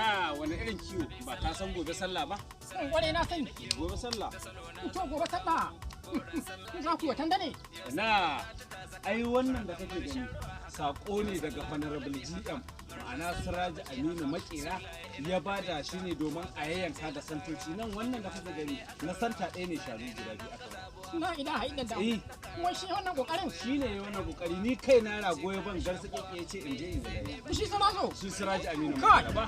Na wani irin kiwo ba ka san gobe sallah ba? Wane na sani. Gobe sallah. To gobe sallah. Za ku watan da ne? Na ai wannan da kake gani sako ne daga Honorable GM ma'ana Siraji Aminu Makera ya bada shi ne domin a yayyanka da santoci nan wannan da kake gani na santa ɗaya ne sharu guda biyu aka ba. Na ilaha illallah. Wai shi wannan kokarin? Shi ne wannan kokari ni kai na rago ya ban garsake ya ce in je in zalaya. Shi sama zo. Shi Siraji Aminu Makera ba.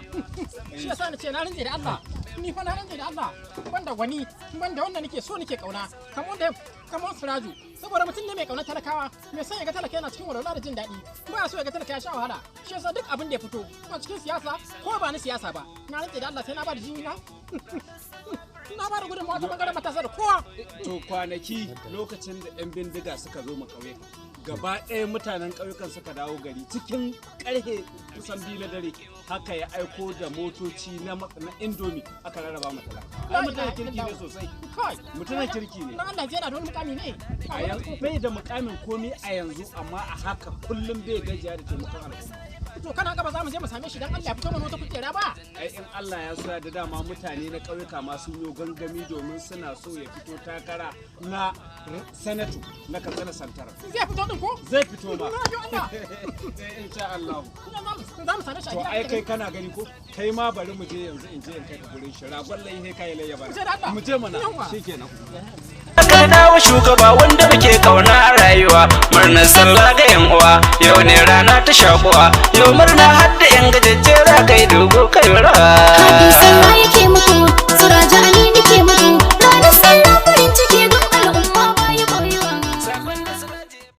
Shi yasa na ce na rinje da Allah. Ni fa na rinje da Allah. Banda wani, banda wanda nake so nake kauna. Kamar Siraju. Saboda mutum ne mai kaunar talakawa, mai son ya ga talaka yana cikin walwala da jin daɗi. Ba ya so ya ga talaka ya sha wahala. Shi yasa duk abin da ya fito, ko cikin siyasa ko ba ni siyasa ba. Na rinje da Allah sai na ba da jini na. Na ba da gudunmawa ta bangaren matasa da kowa. To kwanaki lokacin da 'yan bindiga suka zo mu ƙauye gaba ɗaya mutanen ƙauyukan suka dawo gari cikin ƙarfe kusan 2 na dare haka ya aiko da motoci na indomi aka rarraba mata ai mutumin kirki ne sosai mutumin kirki ne na Allah yana da wani mukami ne a yanzu bai da mukamin komai a yanzu amma a haka kullum bai gajiya da taimakon al'umma. To kana gaba za mu je mu same shi dan Allah ya fito mana wata kujera ba. Ai in Allah ya so da dama mutane na ƙauyuka ma sun yi gangami domin suna so ya fito takara na sanatu na Katsina Santara. Zai fito din ko? Zai fito ma. Allah. Insha Allah. Za mu same shi a gida. To ai kai kana gani ko? Kai ma bari mu je yanzu in je in kai ka gurin shi. Ragon lai ne kai lai ya bana. Mu je mana. Shikenan. Ka dawo shugaba wanda muke kauna a rayuwa murnar sallah ga yan uwa yau ne rana ta shakuwa yau murna har da yan gajejjera kai dogo kai rawa